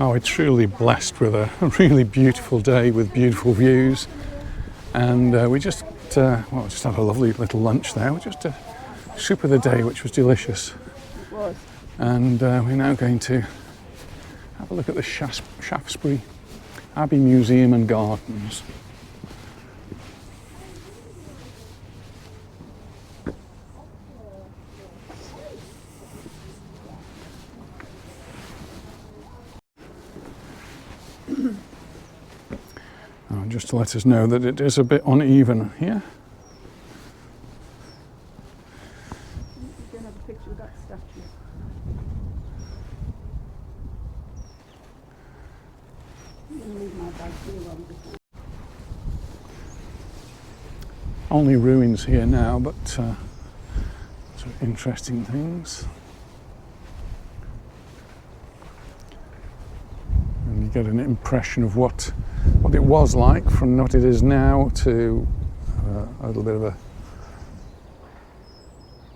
Oh, we're truly blessed with a really beautiful day with beautiful views, and we just just had a lovely little lunch there. Just a soup of the day, which was delicious. It was. And we're now going to have a look at the Shaftesbury Abbey Museum and Gardens. Just to let us know that it is a bit uneven here. You can have a picture of that statue. I'm going to leave my bag here while I'm Only ruins here now, but sort of interesting things. And you get an impression of what it was like from what it is now to a little bit of a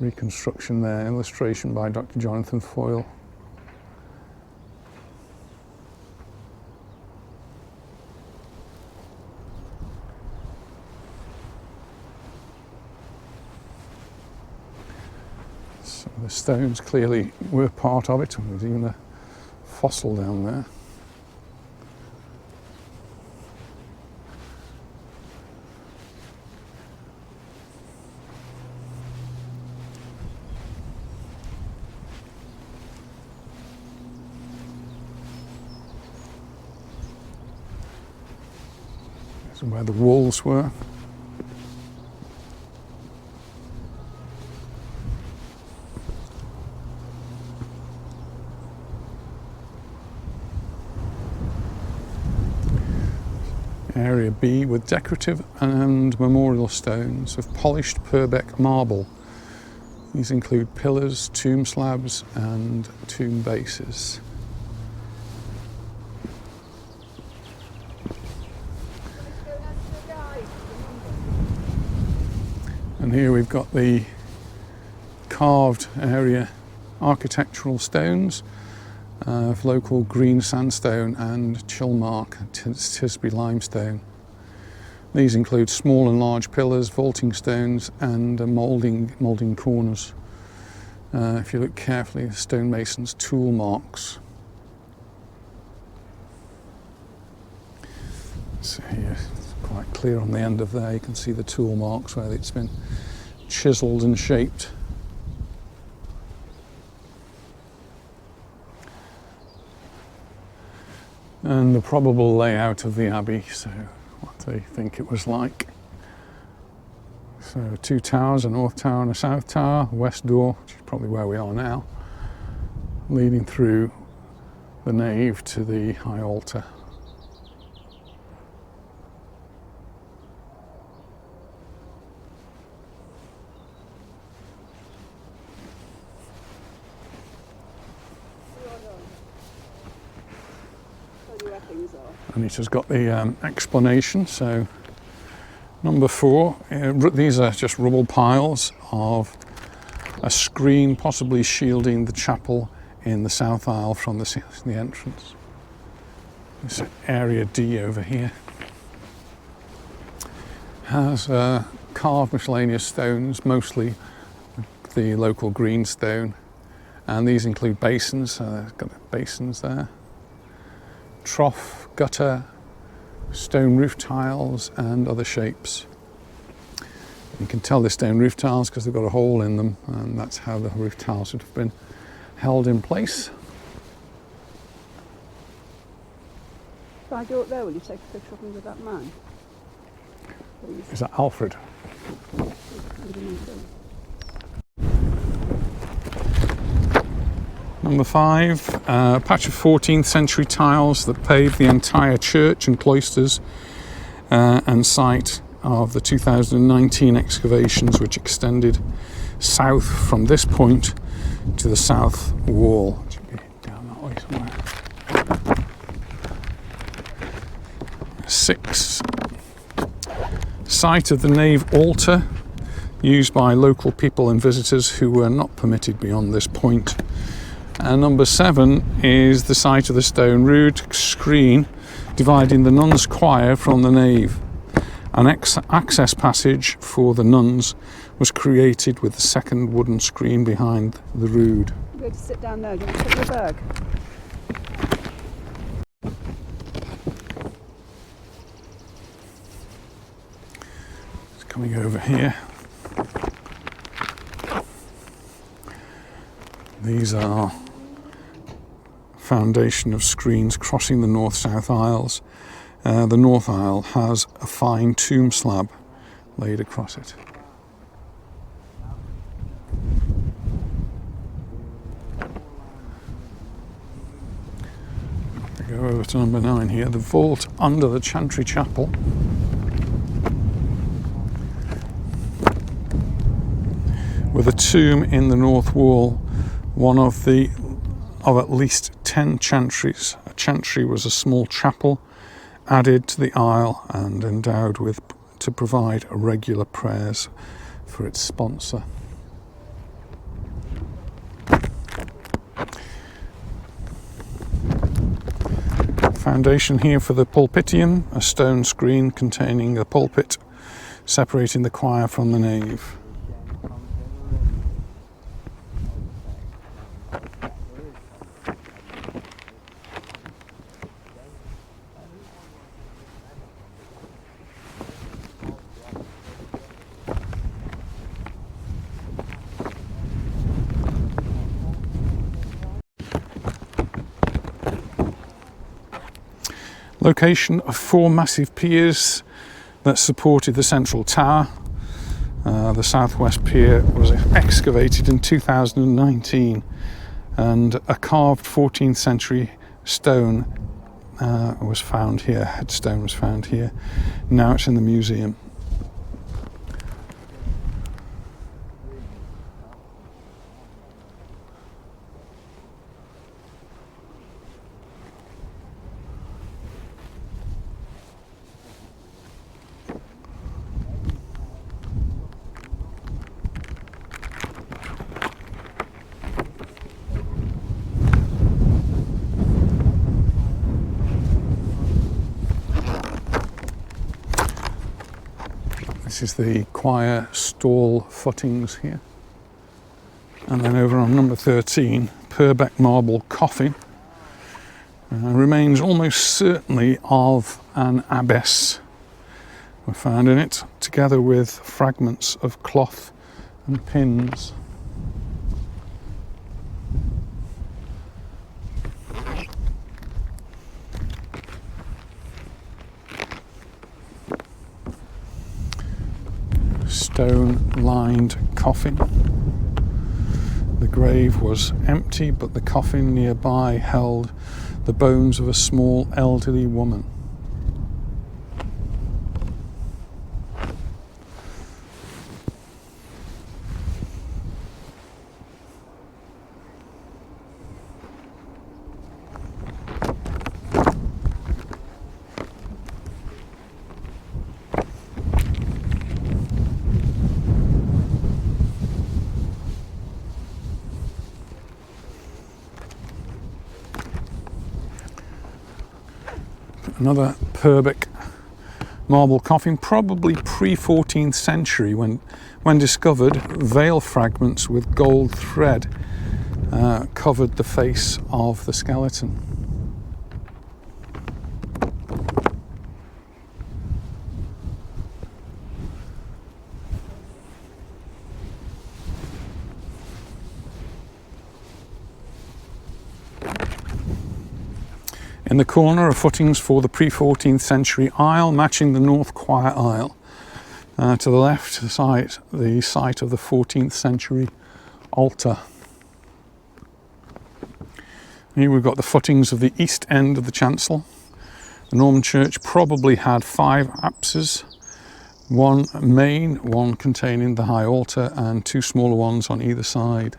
reconstruction there, illustration by Dr. Jonathan Foyle. So the stones clearly were part of it. There's even a fossil down there. Where the walls were. Area B with decorative and memorial stones of polished Purbeck marble. These include pillars, tomb slabs and tomb bases. And here we've got the carved area architectural stones of local green sandstone and Chilmark Tisby limestone. These include small and large pillars, vaulting stones and moulding corners. If you look carefully, the stonemason's tool marks. So here, it's quite clear on the end of there, you can see the tool marks where it's been chiselled and shaped. And the probable layout of the abbey, so what they think it was like. So 2 towers, a north tower and a south tower, west door, which is probably where we are now, leading through the nave to the high altar. And it has got the explanation. So number 4, these are just rubble piles of a screen possibly shielding the chapel in the south aisle from the entrance. This area D over here has carved miscellaneous stones, mostly the local green stone, and these include basins. They've got basins there. Trough, gutter, stone roof tiles and other shapes. You can tell they're stone roof tiles because they've got a hole in them, and that's how the roof tiles would have been held in place. If I go up there, will you take a picture of me with that man? Please. Is that Alfred? Number 5, a patch of 14th century tiles that paved the entire church and cloisters and site of the 2019 excavations, which extended south from this point to the south wall. It should be down that way somewhere. 6, site of the nave altar, used by local people and visitors who were not permitted beyond this point. And number 7 is the site of the stone rood screen dividing the nuns' choir from the nave. An access passage for the nuns was created with the second wooden screen behind the rood. I'm going to sit down there. Do you want to take your bag? It's coming over here. These are foundation of screens crossing the north-south aisles. The north aisle has a fine tomb slab laid across it. We go over to number 9 here, the vault under the chantry chapel. With a tomb in the north wall, one of at least 10 chantries. A chantry was a small chapel added to the aisle and endowed with to provide regular prayers for its sponsor. Foundation here for the pulpitium, a stone screen containing the pulpit, separating the choir from the nave. Location of 4 massive piers that supported the central tower. The southwest pier was excavated in 2019 and a carved 14th century stone was found here, headstone was found here. Now it's in the museum. This is the choir stall footings here. And then over on number 13, Purbeck marble coffin. Remains almost certainly of an abbess were found in it, together with fragments of cloth and pins. Stone-lined coffin. The grave was empty, but the coffin nearby held the bones of a small elderly woman. Another Purbeck marble coffin, probably pre-14th century when discovered. Veil fragments with gold thread covered the face of the skeleton. In the corner are footings for the pre-14th century aisle, matching the north choir aisle. To the left side, the site of the 14th century altar. Here we've got the footings of the east end of the chancel. The Norman church probably had 5 apses, one main, one containing the high altar, and 2 smaller ones on either side.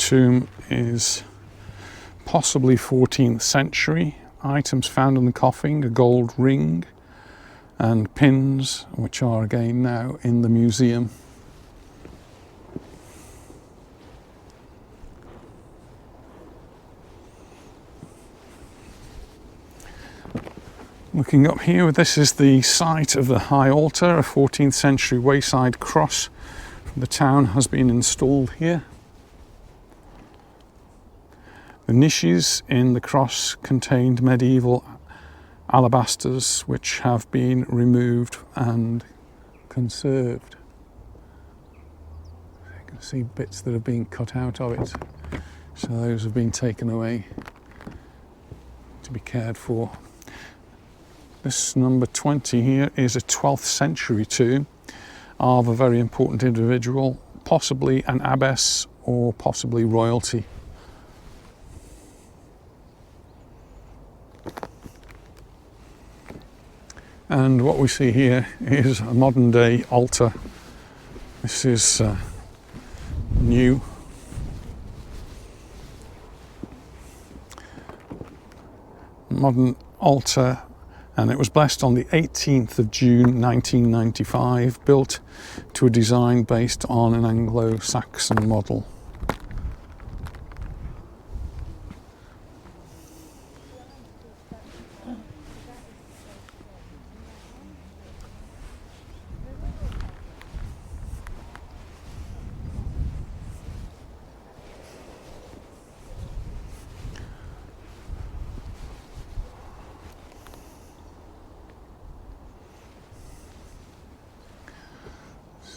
tomb is possibly 14th century. Items found in the coffin, a gold ring and pins, which are again now in the museum. Looking up here, this is the site of the high altar. A 14th century wayside cross from the town has been installed here. The niches in the cross contained medieval alabasters which have been removed and conserved. You can see bits that have been cut out of it, so those have been taken away to be cared for. This number 20 here is a 12th century tomb of a very important individual, possibly an abbess or possibly royalty. And what we see here is a modern day altar. This is new. Modern altar, and it was blessed on the 18th of June 1995, built to a design based on an Anglo-Saxon model.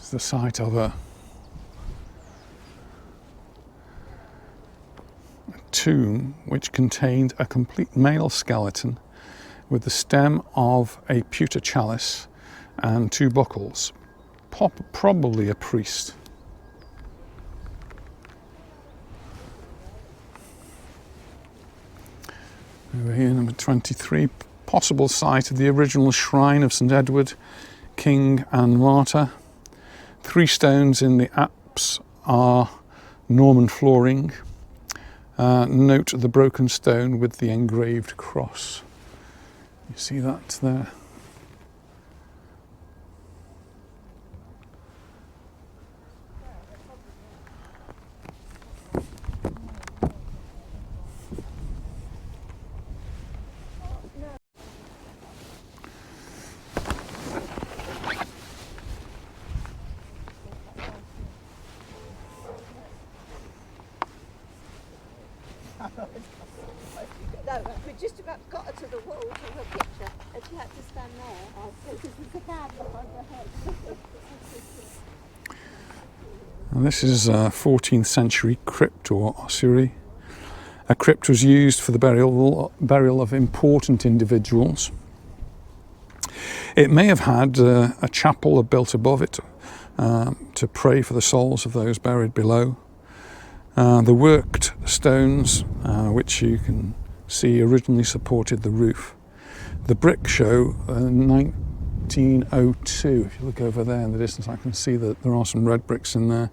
The site of a tomb which contained a complete male skeleton with the stem of a pewter chalice and 2 buckles, probably a priest. Over here, number 23, possible site of the original shrine of St Edward, King and Martyr. 3 stones in the apse are Norman flooring. Note the broken stone with the engraved cross. You see that there? No, we just about got her to the wall to her picture, and she had to stand there. Oh, this is the cab behind her head. And this is a 14th century crypt or ossuary. A crypt was used for the burial of important individuals. It may have had a chapel built above it to pray for the souls of those buried below. The worked stones, which you can see originally supported the roof. The brick show 1902. If you look over there in the distance, I can see that there are some red bricks in there.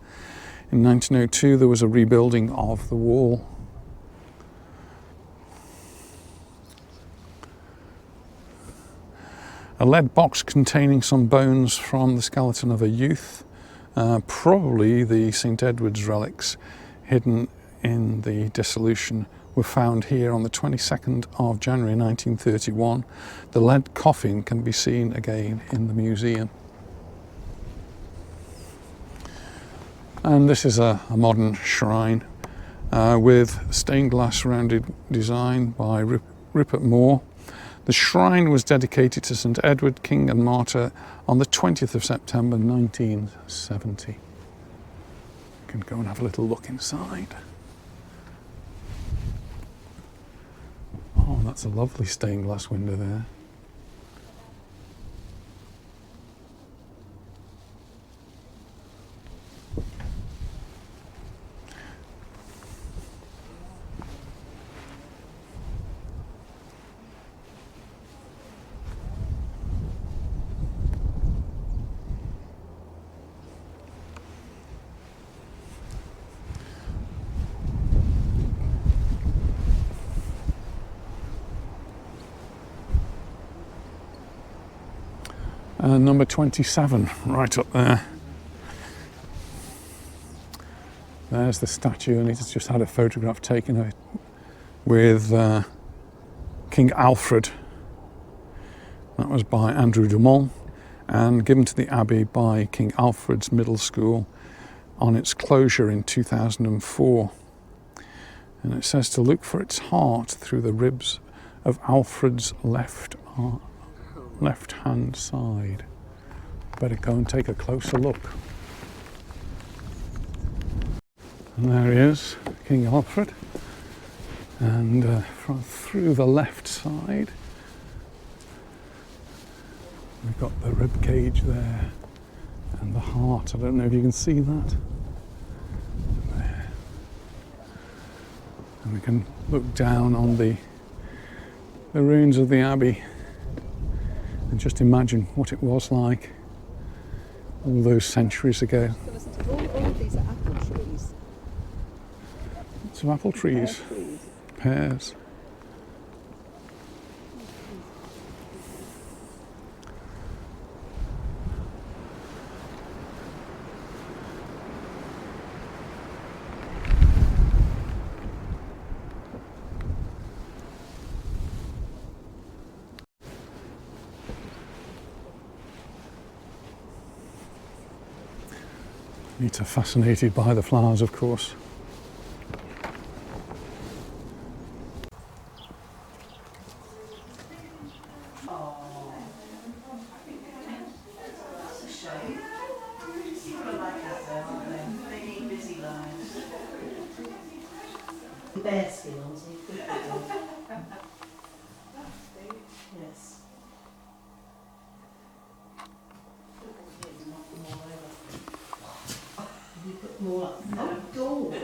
In 1902 there was a rebuilding of the wall. A lead box containing some bones from the skeleton of a youth, probably the St Edward's relics hidden in the dissolution, were found here on the 22nd of January 1931. The lead coffin can be seen again in the museum. And this is a modern shrine with stained glass rounded design by Rupert Moore. The shrine was dedicated to St Edward, King and Martyr on the 20th of September 1970. You can go and have a little look inside. Oh, that's a lovely stained glass window there. And number 27, right up there. There's the statue, and he's just had a photograph taken of it with King Alfred. That was by Andrew Dumont and given to the Abbey by King Alfred's Middle School on its closure in 2004. And it says to look for its heart through the ribs of Alfred's left-hand side. Better go and take a closer look. And there he is, King Alfred. And through the left side, we've got the rib cage there and the heart. I don't know if you can see that. There. And we can look down on the ruins of the Abbey and just imagine what it was like all those centuries ago. All of these are apple trees. Lots of apple trees, pears. Nita fascinated by the flowers, of course. Bear skin on, so you could put it on. Yes. You put more up. Oh, God!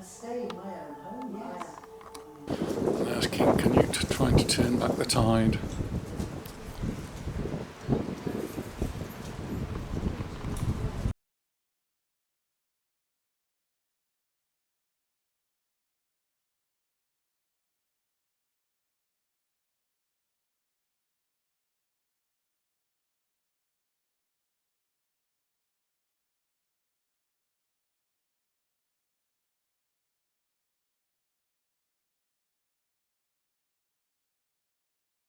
Stay in my own home, yes. There's King Canute trying to turn back the tide.